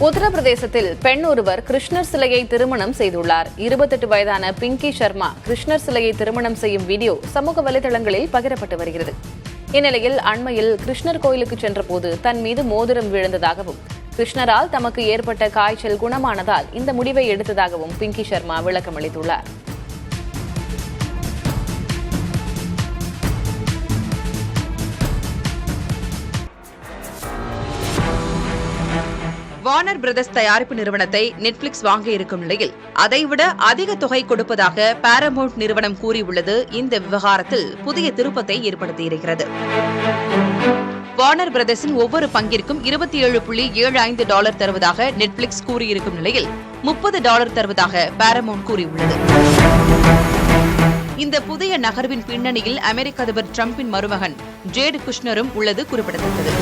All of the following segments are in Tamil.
உத்தரப்பிரதேசத்தில் பெண் ஒருவர் கிருஷ்ணர் சிலையை திருமணம் செய்துள்ளார். 28 வயதான பிங்கி சர்மா கிருஷ்ணர் சிலையை திருமணம் செய்யும் வீடியோ சமூக வலைதளங்களில் பகிரப்பட்டு வருகிறது. இந்நிலையில் அண்மையில் கிருஷ்ணர் கோயிலுக்கு சென்றபோது தன் மீது மோதிரம் விழுந்ததாகவும் கிருஷ்ணரால் தமக்கு ஏற்பட்ட காய்ச்சல் குணமானதால் இந்த முடிவை எடுத்ததாகவும் பிங்கி சர்மா விளக்கமளித்துள்ளார். வார்னர் பிரதர்ஸ் தயாரிப்பு நிறுவனத்தை நெட்ஃபிளிக்ஸ் வாங்க இருக்கும் நிலையில் அதைவிட அதிக தொகை கொடுப்பதாக பாரமவுண்ட் நிறுவனம் கூறியுள்ளது இந்த விவகாரத்தில் புதிய திருப்பத்தை ஏற்படுத்தியிருக்கிறது. வார்னர் பிரதர்ஸின் ஒவ்வொரு பங்கிற்கும் $27.75 தருவதாக நெட்ஃபிளிக்ஸ் கூறியிருக்கும் நிலையில் $30 தருவதாக பாரமவுண்ட் கூறியுள்ளது. இந்த புதிய நகர்வின் பின்னணியில் அமெரிக்க அதிபர் டிரம்பின் மருமகன் ஜேட் குஷ்னரும் உள்ளது குறிப்பிடத்தக்கது.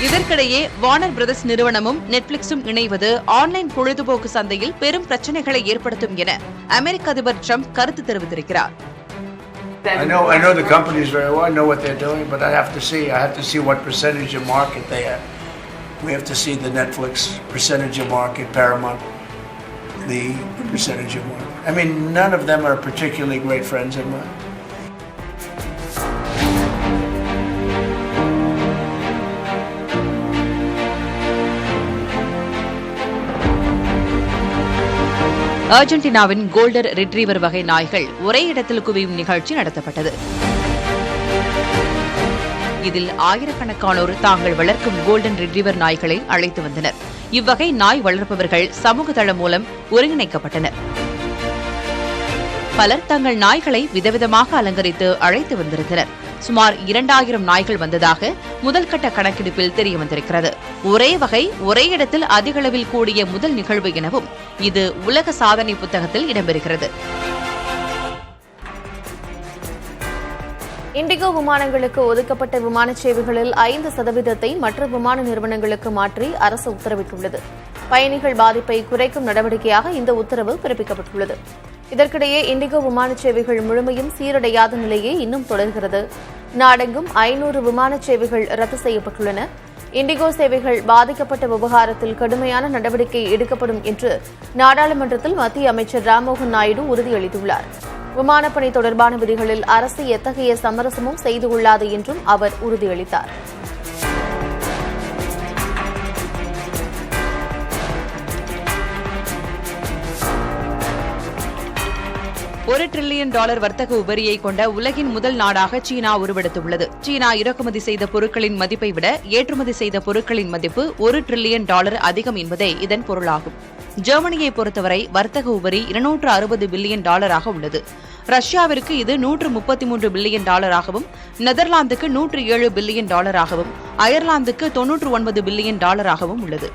இதற்கிடையே வார்னர் பிரதர்ஸ் நிறுவனமும் நெட்ஃபிளிக்ஸும் இணைவது ஆன்லைன் பொழுதுபோக்கு சந்தையில் பெரும் பிரச்சனைகளை ஏற்படுத்தும் என அமெரிக்க அதிபர் டிரம்ப் கருத்து தெரிவித்திருக்கிறார். I know the companies very well. I know what they're doing, but I have to see what percentage of market they have. We have to see the Netflix percentage of market, Paramount, the percentage of market. I mean, none of them are particularly great friends of mine. அர்ஜென்டினாவின் கோல்டன் ரிட்ரீவர் வகை நாய்கள் ஒரே இடத்தில் குவியும் நிகழ்ச்சி நடத்தப்பட்டது. இதில் ஆயிரக்கணக்கானோர் தாங்கள் வளர்க்கும் கோல்டன் ரிட்ரீவர் நாய்களை அழைத்து வந்தனர். இவ்வகை நாய் வளர்ப்பவர்கள் சமூக தளம் மூலம் ஒருங்கிணைக்கப்பட்டனர். பலர் தங்கள் நாய்களை விதவிதமாக அலங்கரித்து அழைத்து வந்திருந்தனர். சுமார் 2000 நாய்கள் வந்ததாக முதல்கட்ட கணக்கெடுப்பில் தெரிய வந்திருக்கிறது. ஒரே வகை ஒரே இடத்தில் அதிகளவில் கூடிய முதல் நிகழ்வு எனவும் இது உலக சாதனை புத்தகத்தில் இடம்பெறுகிறது. இண்டிகோ விமானங்களுக்கு ஒதுக்கப்பட்ட விமான சேவைகளில் 5% மற்ற விமான நிறுவனங்களுக்கு மாற்றி அரசு உத்தரவிட்டுள்ளது. பயணிகள் பாதிப்பை குறைக்கும் நடவடிக்கையாக இந்த உத்தரவு பிறப்பிக்கப்பட்டுள்ளது. இதற்கிடையே இண்டிகோ விமான சேவைகள் முழுமையும் சீரடையாத நிலையே இன்னும் தொடர்கிறது. நாடெங்கும் 500 விமான சேவைகள் ரத்து செய்யப்பட்டுள்ளன. இண்டிகோ சேவைகள் பாதிக்கப்பட்ட விவகாரத்தில் கடுமையான நடவடிக்கை எடுக்கப்படும் என்று நாடாளுமன்றத்தில் மத்திய அமைச்சர் ராம்மோகன் நாயுடு உறுதியளித்துள்ளார். விமானப்பணி தொடர்பான விதிகளில் அரசு எத்தகைய சமரசமும் செய்து கொள்ளாது என்றும் அவர் உறுதியளித்தார். $1 டிரில்லியன் வர்த்தக உபரியை கொண்ட உலகின் முதல் நாடாக சீனா உருவெடுத்துள்ளது. சீனா இறக்குமதி செய்த பொருட்களின் மதிப்பை விட ஏற்றுமதி செய்த பொருட்களின் மதிப்பு $1 டிரில்லியன் அதிகம் என்பதே இதன் பொருளாகும். ஜெர்மனியை பொறுத்தவரை வர்த்தக உபரி $260 பில்லியன் உள்ளது. ரஷ்யாவிற்கு இது $133 பில்லியன் ஆகவும், நெதர்லாந்துக்கு $107 பில்லியன் ஆகவும், அயர்லாந்துக்கு $99 பில்லியன் ஆகவும் உள்ளது.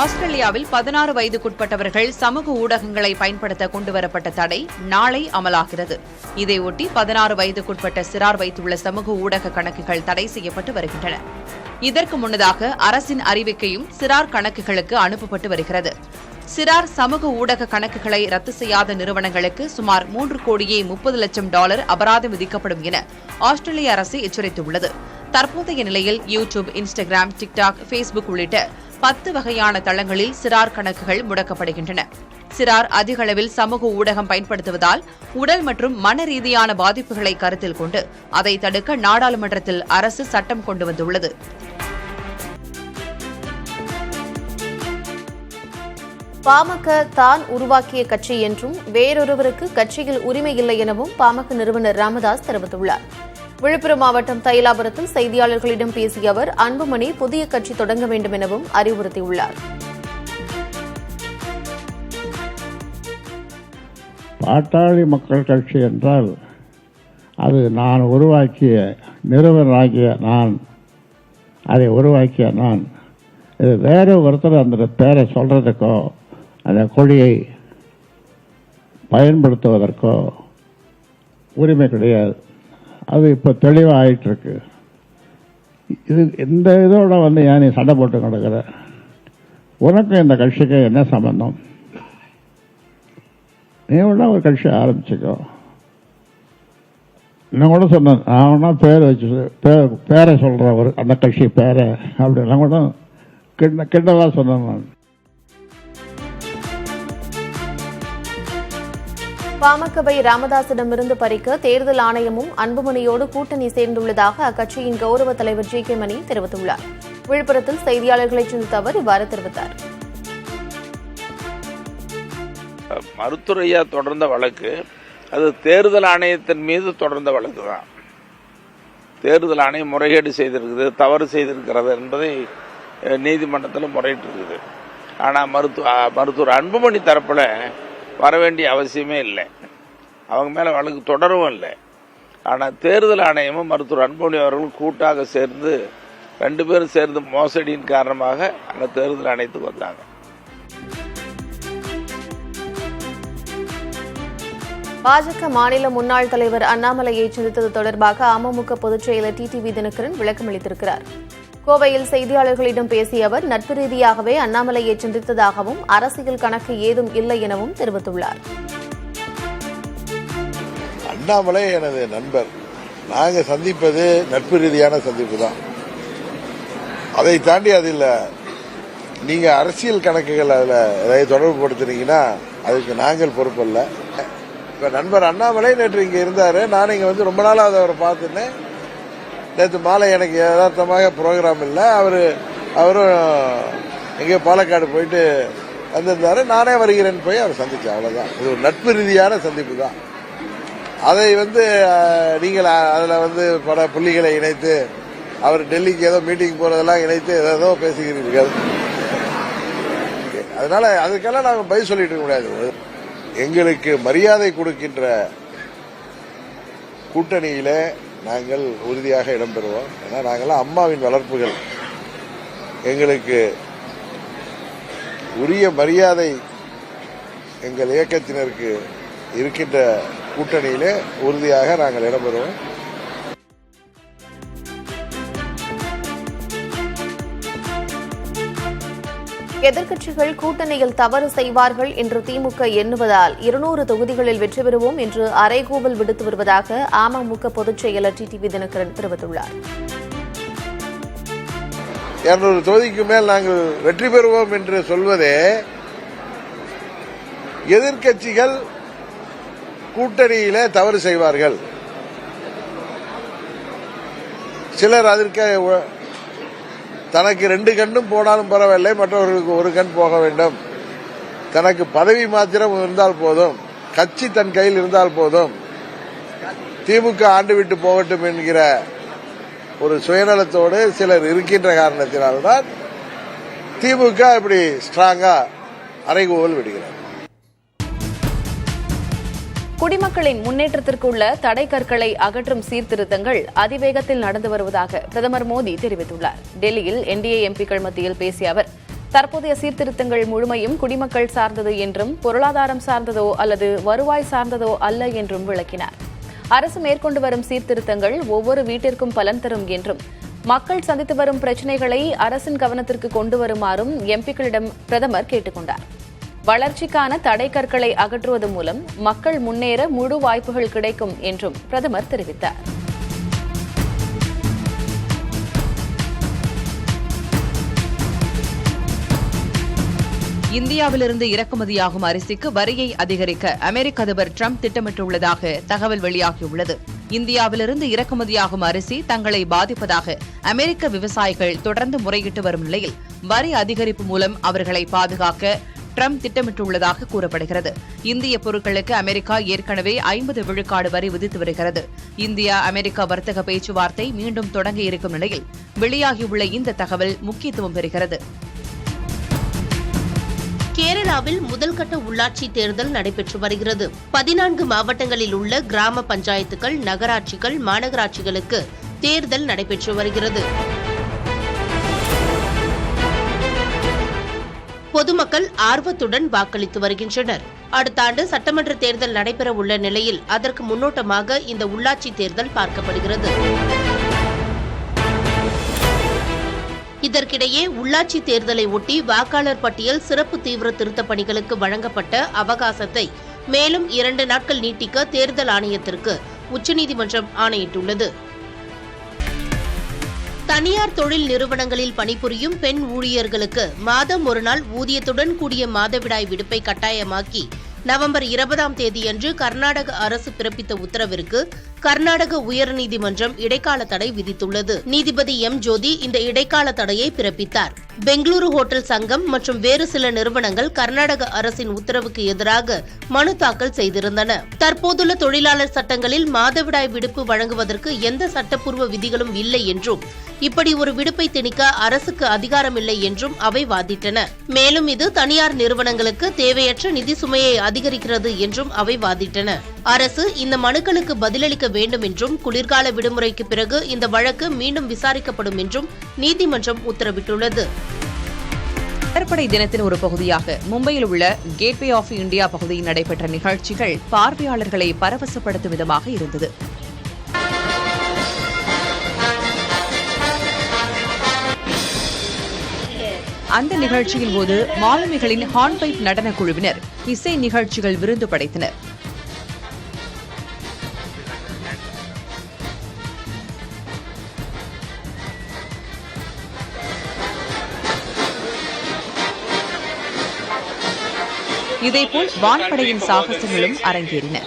ஆஸ்திரேலியாவில் 16 வயதுக்குட்பட்டவர்கள் சமூக ஊடகங்களை பயன்படுத்த கொண்டுவரப்பட்ட தடை நாளை அமலாகிறது. இதையொட்டி 16 வயதுக்குட்பட்ட சிறார் வைத்துள்ள சமூக ஊடக கணக்குகள் தடை செய்யப்பட்டு வருகின்றன. இதற்கு முன்னதாக அரசின் அறிவிக்கையும் சிறார் கணக்குகளுக்கு அனுப்பப்பட்டு வருகிறது. சிறார் சமூக ஊடக கணக்குகளை ரத்து செய்யாத நிறுவனங்களுக்கு சுமார் $3,30,00,000 அபராதம் விதிக்கப்படும் என ஆஸ்திரேலிய அரசு எச்சரித்துள்ளது. தற்போதைய நிலையில் யூடியூப், இன்ஸ்டாகிராம், டிக்டாக், ஃபேஸ்புக் உள்ளிட்ட 10 வகையான தளங்களில் சிறார் கணக்குகள் முடக்கப்படுகின்றன. சிறார் அதிக அளவில் சமூக ஊடகம் பயன்படுத்துவதால் உடல் மற்றும் மன ரீதியான பாதிப்புகளை கருத்தில் கொண்டு அதை தடுக்க நாடாளுமன்றத்தில் அரசு சட்டம் கொண்டு வந்துள்ளது. பாமக தான் உருவாக்கிய கட்சி என்றும் வேறொருவருக்கு கட்சியில் உரிமை இல்லை எனவும் பாமக நிறுவனர் ராமதாஸ் தெரிவித்துள்ளார். விழுப்புரம் மாவட்டம் தைலாபுரத்தில் செய்தியாளர்களிடம் பேசிய அவர் அன்புமணி புதிய கட்சி தொடங்க வேண்டும் எனவும் அறிவுறுத்தியுள்ளார். பாட்டாளி மக்கள் கட்சி என்றால் அது நான் உருவாக்கிய நிறுவனராகிய நான், அதை உருவாக்கிய நான். இது வேறு ஒருத்தர் அந்த பேரை சொல்றதுக்கோ அந்த கொடியை பயன்படுத்துவதற்கோ உரிமை கிடையாது. அது இப்போ தெளிவாக ஆயிட்டுருக்கு. இது இந்த இதோட ஏன் நீ சண்டை போட்டு கிடக்கிற? உனக்கும் இந்த கட்சிக்கு என்ன சம்பந்தம்? நீ ஒன்றா ஒரு கட்சி ஆரம்பிச்சுக்கோ. நான் கூட சொன்னேன், அவனா பேரை வச்சு பேரை சொல்கிறவர் அந்த கட்சி பேரை அப்படிலாம் கூட கிண்டதாக சொன்னேன் நான். பாமகவை ராமதாசிடமிருந்து பறிக்க தேர்தல் ஆணையமும் அன்புமணியோடு கூட்டணி சேர்ந்துள்ளதாக அக்கட்சியின் கௌரவ தலைவர் ஜி.கே. மணி தெரிவித்துள்ளார். விழுப்புரத்தில் செய்தியாளர்களை சந்தித்த அவர் இவ்வாறு தெரிவித்தார். மருத்துவரையா தொடர்ந்த வழக்கு அது தேர்தல் ஆணையத்தின் மீது தொடர்ந்த வழக்கு தான். தேர்தல் ஆணையம் முறைகேடு செய்திருக்குது, தவறு செய்திருக்கிறது என்பதை நீதிமன்றத்தில் முறையிட்டு இருக்குது. ஆனால் மருத்துவர் அன்புமணி தரப்பில் வர வேண்டிய அவசியமே இல்லை, அவங்க மேலே வழக்கு தொடரவும் இல்லை. ஆனால் தேர்தல் ஆணையமும் மருத்துவர் அன்புமணி அவர்களும் கூட்டாக சேர்ந்து 2 பேரும் சேர்ந்து மோசடியின் காரணமாக அங்கே தேர்தல் ஆணையத்துக்கு வந்தாங்க. பாஜக மாநில முன்னாள் தலைவர் அண்ணாமலையை சந்தித்தது தொடர்பாக அமமுக பொதுச் செயலர் டிடிவி தினகரன் விளக்கம் அளித்திருக்கிறார். கோவையில் செய்தியாளர்களிடம் பேசிய அவர் நட்பு ரீதியாகவே அண்ணாமலையை சந்தித்ததாகவும் அரசியல் கணக்கு ஏதும் இல்லை எனவும் தெரிவித்துள்ளார். அண்ணாமலை எனது நண்பர், நாங்கள் சந்திப்பது நட்பு ரீதியான சந்திப்பு தான். அதை தாண்டி அதில் நீங்கள் அரசியல் கணக்குகள் அதில் ஏதாவது தொடர்பு படுத்துனீங்கன்னா அதுக்கு நாங்கள் பொறுப்பல்ல. இப்போ நண்பர் அண்ணாமலை நேற்று இங்கே இருந்தார், நான் இங்கே வந்து ரொம்ப நாளாவது அவரை பார்த்துன்னேன். நேற்று மாலை எனக்கு யதார்த்தமாக ப்ரோக்ராம் இல்லை, அவரும் எங்கேயோ பாலக்காடு போயிட்டு வந்திருந்தார், நானே வருகிறேன்னு போய் அவர் சந்தித்தேன், அவ்வளோதான். இது ஒரு நட்பு ரீதியான சந்திப்பு தான். அதை வந்து நீங்கள் அதில் வந்து பல புள்ளிகளை இணைத்து அவர் டெல்லிக்கு ஏதோ மீட்டிங் போகிறதெல்லாம் இணைத்து ஏதோ பேசுகிறீர்கள். அதனால அதுக்கெல்லாம் நாங்கள் பதில் சொல்லிட்டு இருக்க முடியாது. எங்களுக்கு மரியாதை கொடுக்கின்ற கூட்டணியிலே நாங்கள் உறுதியாக இடம்பெறுவோம். ஏன்னா நாங்கள்லாம் அம்மாவின் வளர்ப்புகள், எங்களுக்கு உரிய மரியாதை எங்கள் இயக்கத்தினருக்கு இருக்கின்ற கூட்டணியிலே உறுதியாக நாங்கள் இடம்பெறுவோம். எதிர்க்கட்சிகள் கூட்டணியில் தவறு செய்வார்கள் என்று திமுக எண்ணுவதால் 200 தொகுதிகளில் வெற்றி பெறுவோம் என்று அறைகூவல் விடுத்து வருவதாக அமமுக பொதுச் செயலர் டிடிவி தினகரன் தெரிவித்துள்ளார். 200 தொகுதிக்கு மேல் நாங்கள் வெற்றி பெறுவோம் என்று சொல்வதே எதிர்க்கட்சிகள் கூட்டணியிலே தவறு செய்வார்கள், சிலர் அதற்கு தனக்கு 2 கண்ணும் போனாலும் பரவாயில்லை, மற்றவர்களுக்கு 1 கண் போக வேண்டும், தனக்கு பதவி மாத்திரம் இருந்தால் போதும், கட்சி தன் கையில் இருந்தால் போதும், திமுக ஆண்டு விட்டு போகட்டும் என்கிற ஒரு சுயநலத்தோடு சிலர் இருக்கின்ற காரணத்தினால்தான் திமுக இப்படி ஸ்ட்ராங்கா அறைகூவல் விடுகிறார். குடிமக்களின் முன்னேற்றத்திற்கு உள்ள தடை கற்களை அகற்றும் சீர்திருத்தங்கள் அதிவேகத்தில் நடந்து வருவதாக பிரதமர் மோடி தெரிவித்துள்ளார். டெல்லியில் என்டிஏ எம்பிக்கள் மத்தியில் பேசிய அவர் தற்போதைய சீர்திருத்தங்கள் முழுமையும் குடிமக்கள் சார்ந்தது என்றும் பொருளாதாரம் சார்ந்ததோ அல்லது வருவாய் சார்ந்ததோ அல்ல என்றும் விளக்கினார். அரசு மேற்கொண்டு வரும் சீர்திருத்தங்கள் ஒவ்வொரு வீட்டிற்கும் பலன் தரும் என்றும் மக்கள் சந்தித்து வரும் பிரச்சினைகளை அரசின் கவனத்திற்கு கொண்டு வருமாறும் எம்பிக்களிடம் பிரதமர் கேட்டுக் கொண்டார். வளர்ச்சிக்கான தடை கற்களை அகற்றுவது மூலம் மக்கள் முன்னேற முழு வாய்ப்புகள் கிடைக்கும் என்றும் பிரதமர் தெரிவித்தார். இந்தியாவிலிருந்து இறக்குமதியாகும் அரிசிக்கு வரியை அதிகரிக்க அமெரிக்க அதிபர் டிரம்ப் திட்டமிட்டுள்ளதாக தகவல் வெளியாகியுள்ளது. இந்தியாவிலிருந்து இறக்குமதியாகும் அரிசி தங்களை பாதிப்பதாக அமெரிக்க விவசாயிகள் தொடர்ந்து முறையிட்டு வரும் நிலையில் வரி அதிகரிப்பு மூலம் அவர்களை பாதுகாக்க டிரம்ப் திட்டமிட்டுள்ளதாக கூறப்படுகிறது. இந்திய பொருட்களுக்கு அமெரிக்கா ஏற்கனவே 50 விழுக்காடு வரி விதித்து வருகிறது. இந்தியா அமெரிக்கா வர்த்தக பேச்சுவார்த்தை மீண்டும் தொடங்க இருக்கும் நிலையில் வெளியாகியுள்ள இந்த தகவல் முக்கியத்துவம் பெறுகிறது. கேரளாவில் முதல்கட்ட உள்ளாட்சி தேர்தல் நடைபெற்று வருகிறது. 14 மாவட்டங்களில் உள்ள கிராம பஞ்சாயத்துகள், நகராட்சிகள், மாநகராட்சிகளுக்கு தேர்தல் நடைபெற்று வருகிறது. பொதுமக்கள் ஆர்வத்துடன் வாக்களித்து வருகின்றனர். அடுத்த ஆண்டு சட்டமன்ற தேர்தல் நடைபெற உள்ள நிலையில் அதற்கு முன்னோட்டமாக இந்த உள்ளாட்சி தேர்தல் பார்க்கப்படுகிறது. இதற்கிடையே உள்ளாட்சி தேர்தலை ஒட்டி வாக்காளர் பட்டியல் சிறப்பு தீவிர திருத்தப் பணிகளுக்கு வழங்கப்பட்ட அவகாசத்தை மேலும் 2 நாட்கள் நீட்டிக்க தேர்தல் ஆணையத்திற்கு உச்சநீதிமன்றம் ஆணையிட்டுள்ளது. தனியார் தொழில் நிறுவனங்களில் பணிபுரியும் பெண் ஊழியர்களுக்கு மாதம் ஒரு நாள் ஊதியத்துடன் கூடிய மாதவிடாய் விடுப்பை கட்டாயமாக்கி நவம்பர் 20ஆம் தேதியன்று கர்நாடக அரசு பிறப்பித்த உத்தரவிற்கு கர்நாடக உயர்நீதிமன்றம் இடைக்கால தடை விதித்துள்ளது. நீதிபதி எம் ஜோதி இந்த இடைக்கால தடையை பிறப்பித்தார். பெங்களூரு ஹோட்டல் சங்கம் மற்றும் வேறு சில நிறுவனங்கள் கர்நாடக அரசின் உத்தரவுக்கு எதிராக மனு தாக்கல் செய்திருந்தன. தற்போதுள்ள தொழிலாளர் சட்டங்களில் மாதவிடாய் விடுப்பு வழங்குவதற்கு எந்த சட்டப்பூர்வ விதிகளும் இல்லை என்றும் இப்படி ஒரு விடுப்பை திணிக்க அரசுக்கு அதிகாரமில்லை என்றும் அவை வாதிட்டன. மேலும் இது தனியார் நிறுவனங்களுக்கு தேவையற்ற நிதி சுமையை அதிகரிக்கிறது என்றும் அவை வாதிட்டன. அரசு இந்த மனுக்களுக்கு பதிலளிக்க வேண்டும் என்றும் குளிர்கால விடுமுறைக்கு பிறகு இந்த வழக்கு மீண்டும் விசாரிக்கப்படும் என்றும் நீதிமன்றம் உத்தரவிட்டுள்ளது. கடற்படை தினத்தின் ஒரு பகுதியாக மும்பையில் உள்ள கேட்வே ஆஃப் இந்தியா பகுதியில் நடைபெற்ற நிகழ்ச்சிகள் பார்வையாளர்களை பரவசப்படுத்தும் விதமாக இருந்தது. அந்த நிகழ்ச்சியின் போது மாலுமிகளின் ஹார்ன்பைப் நடன குழுவினர் இசை நிகழ்ச்சிகள் விருந்து படைத்தனர். இதேபோல் வான்படையின் சாகசங்களும் அரங்கேறின.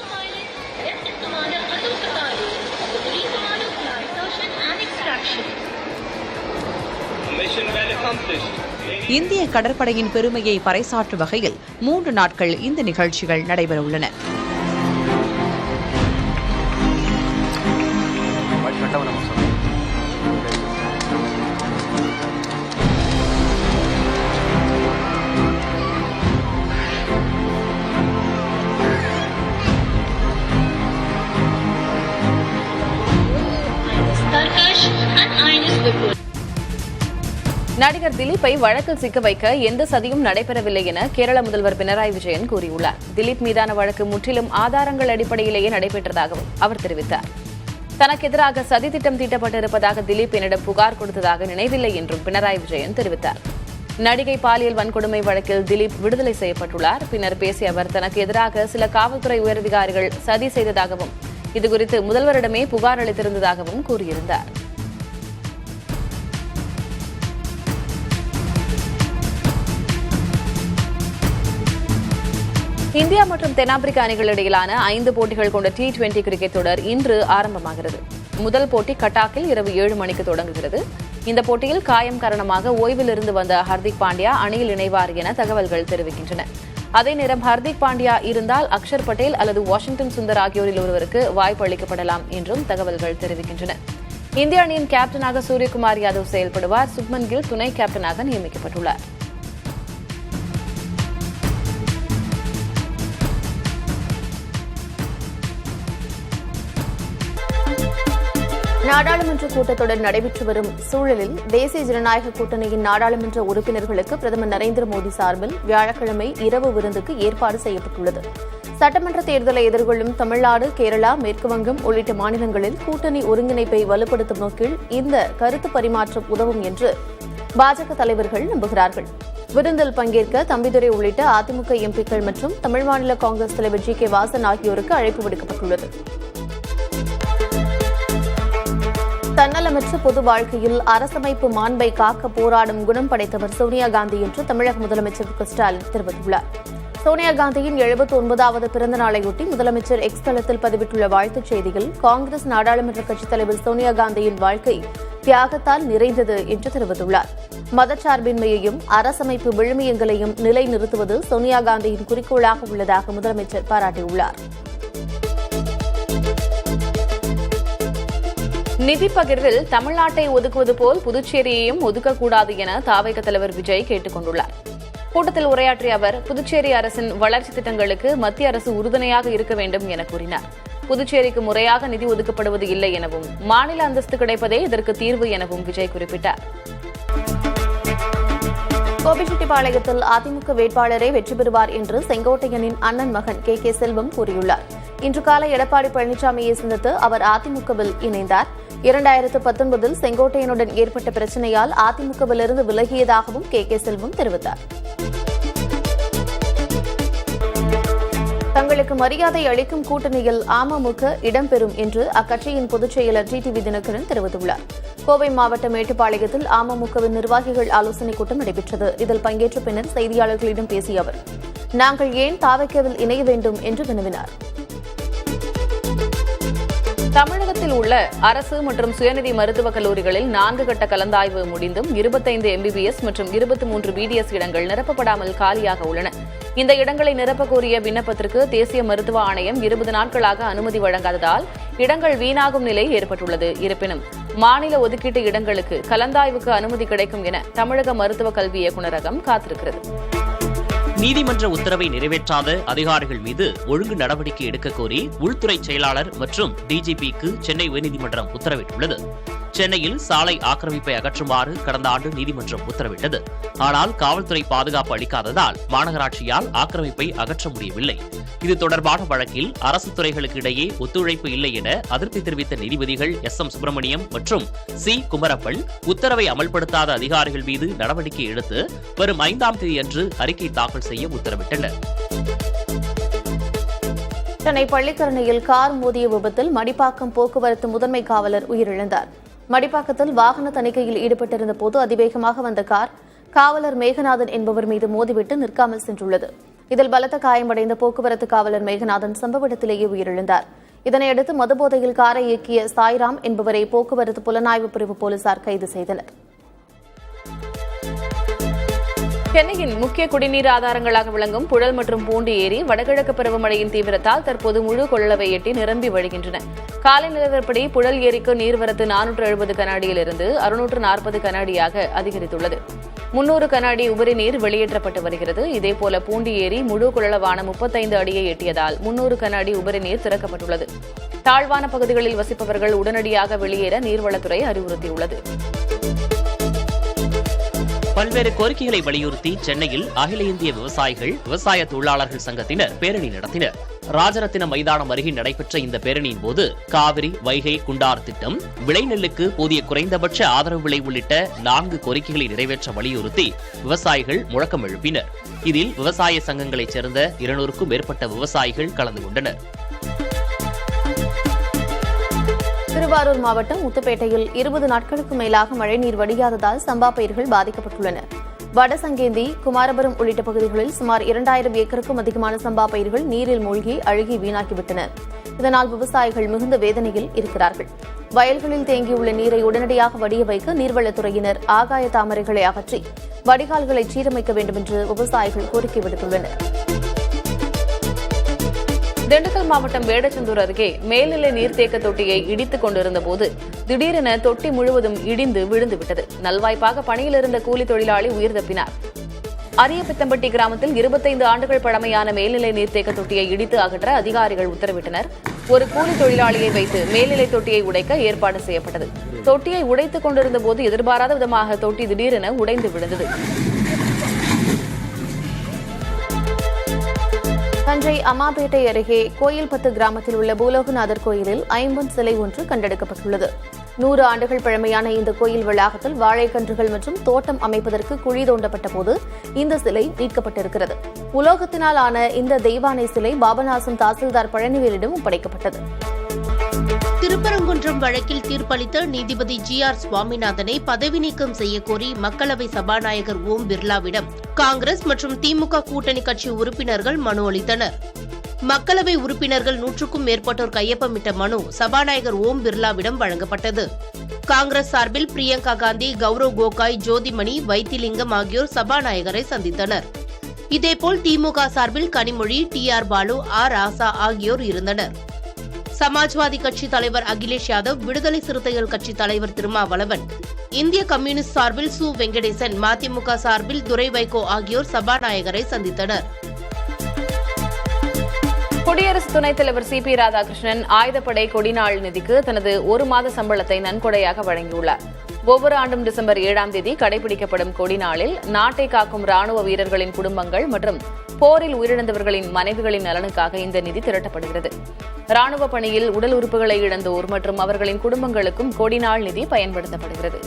இந்திய கடற்படையின் பெருமையை பறைசாற்றும் வகையில் 3 நாட்கள் இந்த நிகழ்ச்சிகள் நடைபெறவுள்ளன. நடிகர் திலீப்பை வழக்கில் சிக்க வைக்க எந்த சதியும் நடைபெறவில்லை என கேரள முதல்வர் பினராயி விஜயன் கூறியுள்ளார். திலீப் மீதான வழக்கு முற்றிலும் ஆதாரங்கள் அடிப்படையிலேயே நடைபெற்றதாகவும் அவர் தெரிவித்தார். தனக்கு எதிராக சதி திட்டம் தீட்டப்பட்டிருப்பதாக திலீப் என்னிடம் புகார் கொடுத்ததாக நினைவில்லை என்றும் பினராயி விஜயன் தெரிவித்தார். நடிகை பாலியல் வன்கொடுமை வழக்கில் திலீப் விடுதலை செய்யப்பட்டுள்ளார். பின்னர் பேசிய அவர் தனக்கு எதிராக சில காவல்துறை உயரதிகாரிகள் சதி செய்ததாகவும் இதுகுறித்து முதல்வரிடமே புகார் அளித்திருந்ததாகவும் கூறியிருந்தார். இந்தியா மற்றும் தென்னாப்பிரிக்கா அணிகளிடையிலான 5 போட்டிகள் கொண்ட T20 கிரிக்கெட் தொடர் இன்று ஆரம்பமாகிறது. முதல் போட்டி கட்டாக்கில் இரவு 7 மணிக்கு தொடங்குகிறது. இந்த போட்டியில் காயம் காரணமாக ஓய்வில் இருந்து வந்த ஹர்திக் பாண்டியா அணியில் இணைவார் என தகவல்கள் தெரிவிக்கின்றன. அதே நேரம் ஹர்திக் பாண்டியா இருந்தால் அக்ஷர் பட்டேல் அல்லது வாஷிங்டன் சுந்தர் ஆகியோரில் ஒருவருக்கு வாய்ப்பு அளிக்கப்படலாம் என்றும் தகவல்கள் தெரிவிக்கின்றன. இந்திய அணியின் கேப்டனாக சூரியகுமார் யாதவ் செயல்படுவார். சுப்மன் கில் துணை கேப்டனாக நியமிக்கப்பட்டுள்ளார். நாடாளுமன்ற கூட்டத்தொடர் நடைபெற்று வரும் சூழலில் தேசிய ஜனநாயக கூட்டணியின் நாடாளுமன்ற உறுப்பினர்களுக்கு பிரதமர் நரேந்திர மோடி சார்பில் வியாழக்கிழமை இரவு விருந்துக்கு ஏற்பாடு செய்யப்பட்டுள்ளது. சட்டமன்ற தேர்தலை எதிர்கொள்ளும் தமிழ்நாடு, கேரளா, மேற்குவங்கம் உள்ளிட்ட மாநிலங்களில் கூட்டணி ஒருங்கிணைப்பை வலுப்படுத்தும் நோக்கில் இந்த கருத்து பரிமாற்றம் உதவும் என்று பாஜக தலைவர்கள் நம்புகிறார்கள். விருந்தில் பங்கேற்க தம்பிதுரை உள்ளிட்ட அதிமுக எம்பிக்கள் மற்றும் தமிழ் மாநில காங்கிரஸ் தலைவர் G.K. வாசன் ஆகியோருக்கு அழைப்பு விடுக்கப்பட்டுள்ளது. தன்னலமற்ற பொது வாழ்க்கையில் அரசமைப்பு மாண்பை காக்க போராடும் குணம் படைத்தவர் சோனியா காந்தி என்று தமிழக முதலமைச்சர் ஸ்டாலின் தெரிவித்துள்ளார். சோனியா காந்தியின் 79வது பிறந்த நாளையொட்டி முதலமைச்சர் எக்ஸ் தளத்தில் பதிவிட்டுள்ள வாழ்த்துச் செய்தியில் காங்கிரஸ் நாடாளுமன்ற கட்சித் தலைவர் சோனியா காந்தியின் வாழ்க்கை தியாகத்தால் நிறைந்தது என்று தெரிவித்துள்ளார். மதச்சார்பின்மையையும் அரசமைப்பு விழுமியங்களையும் நிலைநிறுத்துவது சோனியா காந்தியின் குறிக்கோளாக உள்ளதாக முதலமைச்சர் பாராட்டியுள்ளார். நிதி பகிர்வில் தமிழ்நாட்டை ஒதுக்குவது போல் புதுச்சேரியையும் ஒதுக்கக்கூடாது என தாவேக தலைவர் விஜய் கேட்டுக் கொண்டுள்ளார். கூட்டத்தில் உரையாற்றிய அவர் புதுச்சேரி அரசின் வளர்ச்சித் திட்டங்களுக்கு மத்திய அரசு உறுதுணையாக இருக்க வேண்டும் என கூறினார். புதுச்சேரிக்கு முறையாக நிதி ஒதுக்கப்படுவது இல்லை எனவும் மாநில அந்தஸ்து கிடைப்பதே இதற்கு தீர்வு எனவும் விஜய் குறிப்பிட்டார். கோபிச்செட்டிப்பாளையத்தில் அதிமுக வேட்பாளரே வெற்றி பெறுவார் என்று செங்கோட்டையனின் அண்ணன் மகன் K.K. செல்வம் கூறியுள்ளார். இன்று காலை எடப்பாடி பழனிசாமியை சந்தித்து அவர் அதிமுகவில் இணைந்தார். 2019 செங்கோட்டையனுடன் ஏற்பட்ட பிரச்சினையால் அதிமுகவிலிருந்து விலகியதாகவும் K.K. செல்வம் தெரிவித்தார். தங்கள் தங்களுக்கு மரியாதை அளிக்கும் கூட்டணியில் அமமுக இடம்பெறும் என்று அக்கட்சியின் பொதுச் செயலர் டிடிவி தினகரன் தெரிவித்துள்ளார். கோவை மாவட்டம் மேட்டுப்பாளையத்தில் அமமுகவின் நிர்வாகிகள் ஆலோசனைக் கூட்டம் நடைபெற்றது. இதில் பங்கேற்ற பின்னர் செய்தியாளர்களிடம் பேசிய அவர், நாங்கள் ஏன் தாவேக்காவில் இணைய வேண்டும் என்று வினவினார். தமிழகத்தில் உள்ள அரசு மற்றும் சுயநிதி மருத்துவக் கல்லூரிகளில் 4 கட்ட கலந்தாய்வு முடிந்தும் 25 MBBS மற்றும் 23 BDS இடங்கள் நிரப்பப்படாமல் காலியாக உள்ளன. இந்த இடங்களை நிரப்பக் கோரிய விண்ணப்பத்திற்கு தேசிய மருத்துவ ஆணையம் 20 நாட்களாக அனுமதி வழங்காததால் இடங்கள் வீணாகும் நிலை ஏற்பட்டுள்ளது. இருப்பினும் மாநில ஒதுக்கீட்டு இடங்களுக்கு கலந்தாய்வுக்கு அனுமதி கிடைக்கும் என தமிழக மருத்துவ கல்வி இயக்குநரகம் காத்திருக்கிறது. நீதிமன்ற உத்தரவை நிறைவேற்றாத அதிகாரிகள் மீது ஒழுங்கு நடவடிக்கை எடுக்க கோரி உள்துறை செயலாளர் மற்றும் டிஜிபிக்கு சென்னை உயர்நீதிமன்றம் உத்தரவிட்டுள்ளது. சென்னையில் சாலை ஆக்கிரமிப்பை அகற்றுமாறு கடந்த ஆண்டு நீதிமன்றம் உத்தரவிட்டது. ஆனால் காவல்துறை பாதுகாப்பு அளிக்காததால் மாநகராட்சியால் ஆக்கிரமிப்பை அகற்ற முடியவில்லை. இது தொடர்பான வழக்கில் அரசு துறைகளுக்கு இடையே ஒத்துழைப்பு இல்லை என அதிருப்தி தெரிவித்த நீதிபதிகள் SM சுப்பிரமணியம் மற்றும் C குமரப்பன் உத்தரவை அமல்படுத்தாத அதிகாரிகள் மீது நடவடிக்கை எடுத்து வரும் 5ஆம் தேதி அன்று அறிக்கை தாக்கல் செய்ய உத்தரவிட்டனர். சென்னை பள்ளிக்கரணையில் கார் மோதிய விபத்தில் மடிப்பாக்கம் போக்குவரத்து முதன்மை காவலர் உயிரிழந்தார். மடிப்பாக்கத்தில் வாகன தணிக்கையில் ஈடுபட்டிருந்த போது அதிவேகமாக வந்த கார் காவலர் மேகநாதன் என்பவர் மீது மோதிவிட்டு நிற்காமல் சென்றுள்ளது. இதில் பலத்த காயமடைந்த போக்குவரத்து காவலர் மேகநாதன் சம்பவ இடத்திலேயே உயிரிழந்தார். இதனையடுத்து மதுபோதையில் காரை இயக்கிய சாய்ராம் என்பவரை போக்குவரத்து புலனாய்வு பிரிவு போலீசார் கைது செய்தனர். சென்னையின் முக்கிய குடிநீர் ஆதாரங்களாக விளங்கும் புழல் மற்றும் பூண்டி ஏரி வடகிழக்கு பருவமழையின் தீவிரத்தால் தற்போது முழு கொள்ளளவை எட்டி நிரம்பி வழிகின்றன. காலை நிலவரப்படி புழல் ஏரிக்கு நீர்வரத்து 470 கனஅடியிலிருந்து 640 கனஅடியாக அதிகரித்துள்ளது. 300 கனஅடி உபரி நீர் வெளியேற்றப்பட்டு வருகிறது. இதேபோல பூண்டி ஏரி முழு கொள்ளளவான 35 அடியை எட்டியதால் 300 கனஅடி உபரி நீர் திறக்கப்பட்டுள்ளது. தாழ்வான பகுதிகளில் வசிப்பவர்கள் உடனடியாக வெளியேற நீர்வளத்துறை அறிவுறுத்தியுள்ளது. பல்வேறு கோரிக்கைகளை வலியுறுத்தி சென்னையில் அகில இந்திய விவசாய தொழிலாளர்கள் சங்கத்தினர் பேரணி நடத்தினர். ராஜரத்தினம் மைதானம் அருகே நடைபெற்ற இந்த பேரணியின் போது காவிரி, வைகை, குண்டாறு திட்டம், விளைநெல்லுக்கு போதிய குறைந்தபட்ச ஆதரவு விலை உள்ளிட்ட 4 கோரிக்கைகளை நிறைவேற்ற வலியுறுத்தி விவசாயிகள் முழக்கம் எழுப்பினர். இதில் விவசாய சங்கங்களைச் சேர்ந்த 200க்கும் மேற்பட்ட விவசாயிகள் கலந்து கொண்டனர். திருவாரூர் மாவட்டம் முத்துப்பேட்டையில் 20 நாட்களுக்கு மேலாக மழைநீர் வடியாததால் சம்பா பயிர்கள் பாதிக்கப்பட்டுள்ளன. வடசங்கேந்தி, குமாரபுரம் உள்ளிட்ட பகுதிகளில் சுமார் 2000 ஏக்கருக்கும் அதிகமான சம்பா பயிர்கள் நீரில் மூழ்கி அழுகி வீணாக்கிவிட்டன. இதனால் விவசாயிகள் மிகுந்த வேதனையில் இருக்கிறார்கள். வயல்களில் தேங்கியுள்ள நீரை உடனடியாக வடிய வைக்க நீர்வளத்துறையினர் ஆகாய தாமரைகளை அகற்றி வடிகால்களை சீரமைக்க வேண்டும் என்று விவசாயிகள் கோரிக்கை விடுத்துள்ளனர். திண்டுக்கல் மாவட்டம் வேடச்சந்தூர் அருகே மேல்நிலை நீர்த்தேக்க தொட்டியை இடித்துக் கொண்டிருந்த போது திடீரென தொட்டி முழுவதும் இடிந்து விழுந்துவிட்டது. நல்வாய்ப்பாக பணியில் இருந்த கூலி தொழிலாளி உயிர் தப்பினார். அரியபித்தம்பட்டி கிராமத்தில் 25 ஆண்டுகள் பழமையான மேல்நிலை நீர்த்தேக்க தொட்டியை இடித்து அகற்ற அதிகாரிகள் உத்தரவிட்டனர். ஒரு கூலி தொழிலாளியை வைத்து மேல்நிலை தொட்டியை உடைக்க ஏற்பாடு செய்யப்பட்டது. தொட்டியை உடைத்துக் கொண்டிருந்த போது எதிர்பாராத விதமாக தொட்டி திடீரென உடைந்து விழுந்தது. தஞ்சை அம்மாபேட்டை அருகே கோயில்பத்து கிராமத்தில் உள்ள பூலோகநாதர் கோயிலில் ஐம்பொன் சிலை ஒன்று கண்டெடுக்கப்பட்டுள்ளது. 100 ஆண்டுகள் பழமையான இந்த கோயில் வளாகத்தில் வாழைக்கன்றுகள் மற்றும் தோட்டம் அமைப்பதற்கு குழி தோண்டப்பட்ட போது இந்த சிலை மீட்கப்பட்டிருக்கிறது. உலோகத்தினால் ஆன இந்த தெய்வானை சிலை பாபநாசம் தாசில்தார் பழனிவேலிடம் ஒப்படைக்கப்பட்டது. திருப்பரங்குன்றம் வழக்கில் தீர்ப்பளித்த நீதிபதி GR சுவாமிநாதனை பதவி நீக்கம் செய்யக்கோரி மக்களவை சபாநாயகர் ஓம் பிர்லாவிடம் காங்கிரஸ் மற்றும் திமுக கூட்டணி கட்சி உறுப்பினர்கள் மனு அளித்தனர். மக்களவை உறுப்பினர்கள் 100க்கும் மேற்பட்டோர் கையொப்பமிட்ட மனு சபாநாயகர் ஓம் பிர்லாவிடம் வழங்கப்பட்டது. காங்கிரஸ் சார்பில் பிரியங்கா காந்தி, கௌரவ் கோகாய், ஜோதிமணி, வைத்திலிங்கம் ஆகியோர் சபாநாயகரை சந்தித்தனர். இதேபோல் திமுக சார்பில் கனிமொழி, TR பாலு, R ராசா ஆகியோர் இருந்தனர். சமாஜ்வாதி கட்சி தலைவர் அகிலேஷ் யாதவ், விடுதலை சிறுத்தைகள் கட்சி தலைவர் திருமாவளவன், இந்திய கம்யூனிஸ்ட் சார்பில் சு வெங்கடேசன், மதிமுக சார்பில் துரை வைகோ ஆகியோர் சபாநாயகரை சந்தித்தனர். குடியரசு துணைத் தலைவர் CP ராதாகிருஷ்ணன் ஆயுதப்படை கொடிநாள் நிதிக்கு தனது 1 மாத சம்பளத்தை நன்கொடையாக வழங்கியுள்ளார். ஒவ்வொரு ஆண்டும் டிசம்பர் 7ஆம் தேதி கடைபிடிக்கப்படும் கொடிநாளில் நாட்டை காக்கும் ராணுவ வீரர்களின் குடும்பங்கள் மற்றும் போரில் உயிரிழந்தவர்களின் மனைவிகளின் நலனுக்காக இந்த நிதி திரட்டப்படுகிறது. ராணுவ பணியில் உடல் உறுப்புகளை இழந்தோர் மற்றும் அவர்களின் குடும்பங்களுக்கும் கொடிநாள் நிதி பயன்படுத்தப்படுகிறது.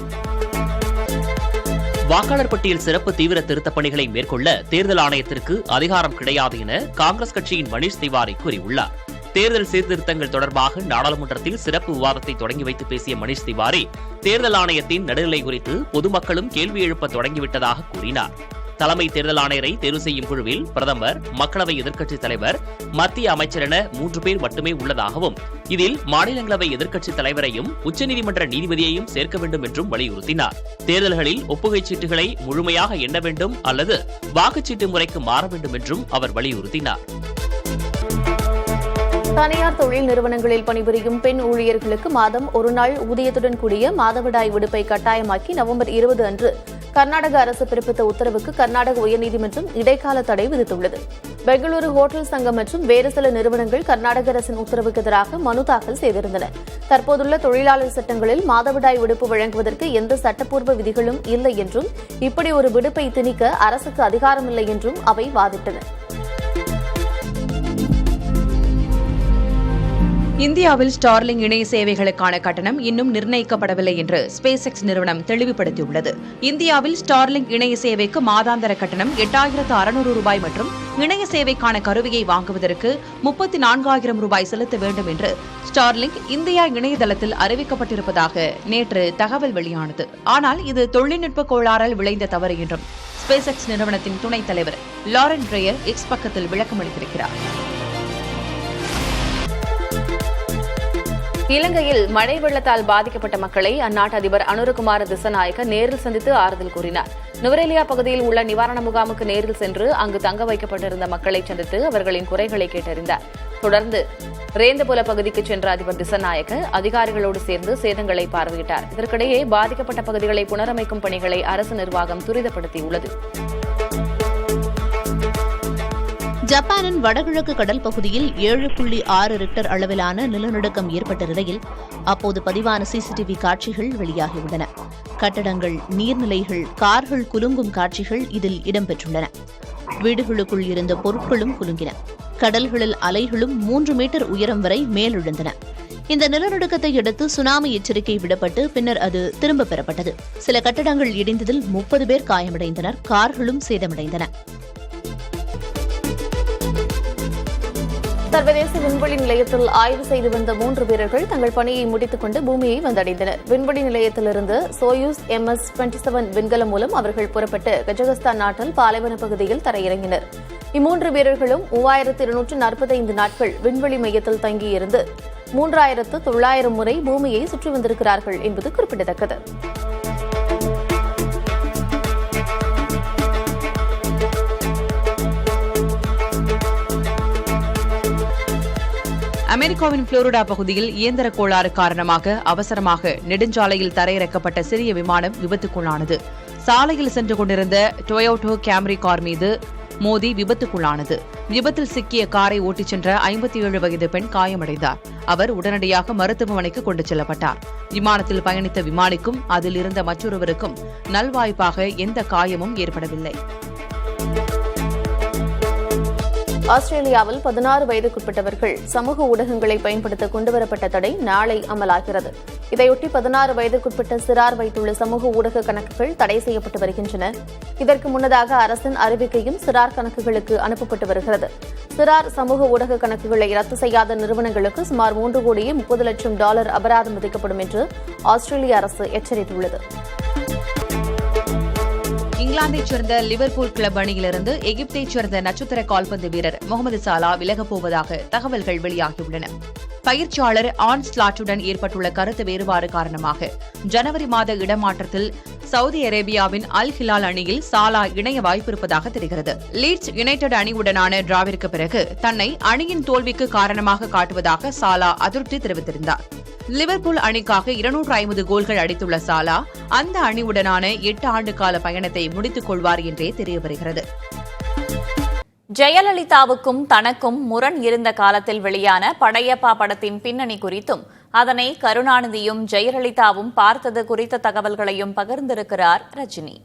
வாக்காளர் பட்டியல் சிறப்பு தீவிர திருத்தப் பணிகளை மேற்கொள்ள தேர்தல் ஆணையத்திற்கு அதிகாரம் கிடையாது என காங்கிரஸ் கட்சியின் மணீஷ் திவாரி கூறியுள்ளார். தேர்தல் சீர்திருத்தங்கள் தொடர்பாக நாடாளுமன்றத்தில் சிறப்பு விவாதத்தை தொடங்கி வைத்து பேசிய மணீஷ் திவாரி தேர்தல் ஆணையத்தின் நடுநிலை குறித்து பொதுமக்களும் கேள்வி எழுப்ப தொடங்கிவிட்டதாக கூறினார். தலைமை தேர்தல் ஆணையரை தேர்வு செய்யும் குழுவில் பிரதமர், மக்களவை எதிர்க்கட்சித் தலைவர், மத்திய அமைச்சர் என 3 பேர் மட்டுமே உள்ளதாகவும் இதில் மாநிலங்களவை எதிர்க்கட்சித் தலைவரையும் உச்சநீதிமன்ற நீதிபதியையும் சேர்க்க வேண்டும் என்றும் வலியுறுத்தினார். தேர்தல்களில் ஒப்புகைச் சீட்டுகளை முழுமையாக எண்ண வேண்டும் அல்லது வாக்குச்சீட்டு முறைக்கு மாற வேண்டும் என்றும் அவர் வலியுறுத்தினார். தனியார் தொழில் நிறுவனங்களில் பணிபுரியும் பெண் ஊழியர்களுக்கு மாதம் ஒரு நாள் ஊதியத்துடன் கூடிய மாதவிடாய் விடுப்பை கட்டாயமாக்கி நவம்பர் 20 அன்று கர்நாடக அரசு பிறப்பித்த உத்தரவுக்கு கர்நாடக உயர்நீதிமன்றம் இடைக்கால தடை விதித்துள்ளது. பெங்களூரு ஹோட்டல் சங்கம் மற்றும் வேறு சில நிறுவனங்கள் கர்நாடக அரசின் உத்தரவுக்கு எதிராக மனு தாக்கல் செய்திருந்தன. தற்போதுள்ள தொழிலாளர் சட்டங்களில் மாதவிடாய் விடுப்பு வழங்குவதற்கு எந்த சட்டப்பூர்வ விதிகளும் இல்லை என்றும் இப்படி ஒரு விடுப்பை திணிக்க அரசுக்கு அதிகாரமில்லை என்றும் அவை வாதிட்டன. இந்தியாவில் ஸ்டார்லிங் இணைய சேவைகளுக்கான கட்டணம் இன்னும் நிர்ணயிக்கப்படவில்லை என்று ஸ்பேஸ் எக்ஸ் நிறுவனம் தெளிவுபடுத்தியுள்ளது. இந்தியாவில் ஸ்டார்லிங் இணைய சேவைக்கு மாதாந்திர கட்டணம் 8,600 ரூபாய் மற்றும் இணைய சேவைக்கான கருவியை வாங்குவதற்கு 34,000 ரூபாய் செலுத்த வேண்டும் என்று ஸ்டார்லிங்க் இந்தியா இணையதளத்தில் அறிவிக்கப்பட்டிருப்பதாக நேற்று தகவல் வெளியானது. ஆனால் இது தொழில்நுட்ப கோளாறால் விளைந்த தவறு என்றும் ஸ்பேஸ் எக்ஸ் நிறுவனத்தின் துணைத் தலைவர் லாரன் ட்ரையர் எக்ஸ் பக்கத்தில் விளக்கமளித்திருக்கிறார். இலங்கையில் மழை வெள்ளத்தால் பாதிக்கப்பட்ட மக்களை அந்நாட்டு அதிபர் அனுரகுமார திசநாயக்க நேரில் சந்தித்து ஆறுதல் கூறினார். நுவரெலியா பகுதியில் உள்ள நிவாரண முகாமுக்கு நேரில் சென்று அங்கு தங்க வைக்கப்பட்டிருந்த மக்களை சந்தித்து அவர்களின் குறைகளை கேட்டறிந்தார். தொடர்ந்து ரேந்தபுல பகுதிக்கு சென்ற அதிபர் திசநாயக்க அதிகாரிகளோடு சேர்ந்து சேதங்களை பார்வையிட்டார். இதற்கிடையே பாதிக்கப்பட்ட பகுதிகளை புனரமைக்கும் பணிகளை அரசு நிர்வாகம் துரிதப்படுத்தியுள்ளது. ஜப்பானின் வடகிழக்கு கடல் பகுதியில் 7.6 ரிக்டர் அளவிலான நிலநடுக்கம் ஏற்பட்ட நிலையில் அப்போது பதிவான சிசிடிவி காட்சிகள் வெளியாகியுள்ளன. கட்டடங்கள், நீர்நிலைகள், கார்கள் குலுங்கும் காட்சிகள் இதில் இடம்பெற்றுள்ளன. வீடுகளுக்குள் இருந்த பொருட்களும் குலுங்கின. கடல்களில் அலைகளும் 3 மீட்டர் உயரம் வரை மேலெழுந்தன. இந்த நிலநடுக்கத்தை அடுத்து சுனாமி எச்சரிக்கை விடப்பட்டு பின்னர் அது திரும்பப் பெறப்பட்டது. சில கட்டடங்கள் இடிந்ததில் 30 பேர் காயமடைந்தனர். கார்களும் சேதமடைந்தன. சர்வதேச விண்வெளி நிலையத்தில் ஆய்வு செய்து வந்த 3 வீரர்கள் தங்கள் பணியை முடித்துக் கொண்டு பூமியை வந்தடைந்தனர். விண்வெளி நிலையத்திலிருந்து சோயூஸ் MS-27 விண்கலம் மூலம் அவர்கள் புறப்பட்டு கஜகஸ்தான் நாட்டில் பாலைவன பகுதியில் தரையிறங்கினர். இம்மூன்று வீரர்களும் 3245 நாட்கள் விண்வெளி மையத்தில் தங்கியிருந்து 3900 முறை பூமியை சுற்றி வந்திருக்கிறார்கள் என்பது குறிப்பிடத்தக்கது. அமெரிக்காவின் புளோரிடா பகுதியில் இயந்திர கோளாறு காரணமாக அவசரமாக நெடுஞ்சாலையில் தரையிறக்கப்பட்ட சிறிய விமானம் விபத்துக்குள்ளானது. சாலையில் சென்று கொண்டிருந்த டொயோட்டோ கேம்ரி கார் மீது மோதி விபத்துக்குள்ளானது. விபத்தில் சிக்கிய காரை ஓட்டிச் சென்ற 57 வயது பெண் காயமடைந்தார். அவர் உடனடியாக மருத்துவமனைக்கு கொண்டு செல்லப்பட்டார். விமானத்தில் பயணித்த விமானிக்கும் அதில் இருந்த மற்றொருவருக்கும் நல்வாய்ப்பாக எந்த காயமும் ஏற்படவில்லை. ஆஸ்திரேலியாவில் 16 வயதுக்குட்பட்டவர்கள் சமூக ஊடகங்களை பயன்படுத்த கொண்டுவரப்பட்ட தடை நாளை அமலாகிறது. இதையொட்டி 16 வயதுக்குட்பட்ட சிறார் வைத்துள்ள சமூக ஊடக கணக்குகள் தடை செய்யப்பட்டு வருகின்றன. இதற்கு முன்னதாக அரசின் அறிவிக்கையும் சிறார் கணக்குகளுக்கு அனுப்பப்பட்டு வருகிறது. சிறார் சமூக ஊடக கணக்குகளை ரத்து செய்யாத நிறுவனங்களுக்கு சுமார் $3.30 லட்சம் அபராதம் விதிக்கப்படும் என்று ஆஸ்திரேலிய அரசு எச்சரித்துள்ளது. இங்கிலாந்தைச் சேர்ந்த லிவர்பூல் கிளப் அணியிலிருந்து எகிப்தைச் சேர்ந்த நட்சத்திர கால்பந்து வீரர் முகமது சாலா விலகப் போவதாக தகவல்கள் வெளியாகியுள்ளன. பயிற்சியாளர் ஆன் ஸ்லாட்டுடன் ஏற்பட்டுள்ள கருத்து வேறுபாடு காரணமாக ஜனவரி மாத இடமாற்றத்தில் சவுதி அரேபியாவின் அல் ஹிலால் அணியில் சாலா இணைய வாய்ப்பிருப்பதாக தெரிகிறது. லீட்ஸ் யுனைடெட் அணியுடனான டிராவிற்கு பிறகு தன்னை அணியின் தோல்விக்கு காரணமாக காட்டுவதாக சாலா அதிருப்தி தெரிவித்திருந்தார். லிவர்பூல் அணிக்காக 250 கோல்கள் அடித்துள்ள சாலா அந்த அணியுடனான 8 ஆண்டு கால பயணத்தை முடித்துக் கொள்வார் என்றே தெரியவருகிறது. ஜெயலலிதாவுக்கும் தனக்கும் முரண் இருந்த காலத்தில் வெளியான படையப்பா படத்தின் பின்னணி குறித்தும் அதனை கருணாநிதியும் ஜெயலலிதாவும் பார்த்தது குறித்த தகவல்களையும் பகிர்ந்திருக்கிறார் ரஜினி.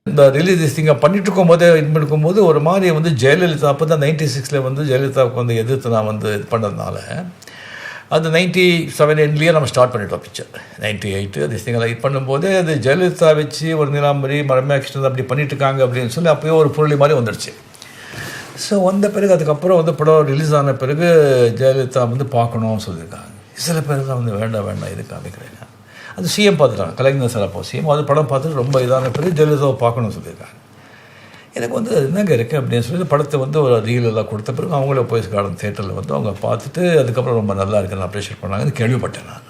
இந்த ரிலீஸ் பண்ணிட்டு இருக்கும்போது இருக்கும்போது ஒரு மாதிரி ஜெயலலிதா அப்போ தான் 96 ஜெயலலிதாவுக்கு எதிர்த்து நான் இது பண்ணதுனால அது 97 எண்ட்லேயே நம்ம ஸ்டார்ட் பண்ணிட்டோம் பிக்சர். 98 திஸ்திங்கெல்லாம் இது பண்ணும்போது அது ஜெயலலிதா வச்சு ஒரு நிலாம்பரி ரம்யா கிருஷ்ணன் அப்படி பண்ணிட்டு இருக்காங்க அப்படின்னு சொல்லி அப்போயே ஒரு பொருளி மாதிரி வந்துடுச்சு. ஸோ வந்த பிறகு அதுக்கப்புறம் வந்து படம் ரிலீஸ் ஆன பிறகு ஜெயலலிதா வந்து பார்க்கணும்னு சொல்லியிருக்காங்க. சில பேருக்கு வந்து வேண்டாம் இது காமிக்கிறேங்க. அது சிஎம் பார்த்துட்டாங்க, கலைஞர் சார் அப்போ சிஎம். அது படம் பார்த்துட்டு ரொம்ப இதான பிறகு ஜெயலலிதாவை பார்க்கணும்னு சொல்லியிருக்காங்க. எனக்கு வந்து என்னங்க இருக்குது அப்படின்னு சொல்லி படத்தை வந்து ஒரு ரீல் எல்லாம் கொடுத்த பிறகு அவங்களே போய் கார்டன் தியேட்டரில் வந்து அவங்க பார்த்துட்டு அதுக்கப்புறம் ரொம்ப நல்லா இருக்குன்னு அப்ரிஷியேட் பண்ணாங்கன்னு கேள்விப்பட்டேன் நான்.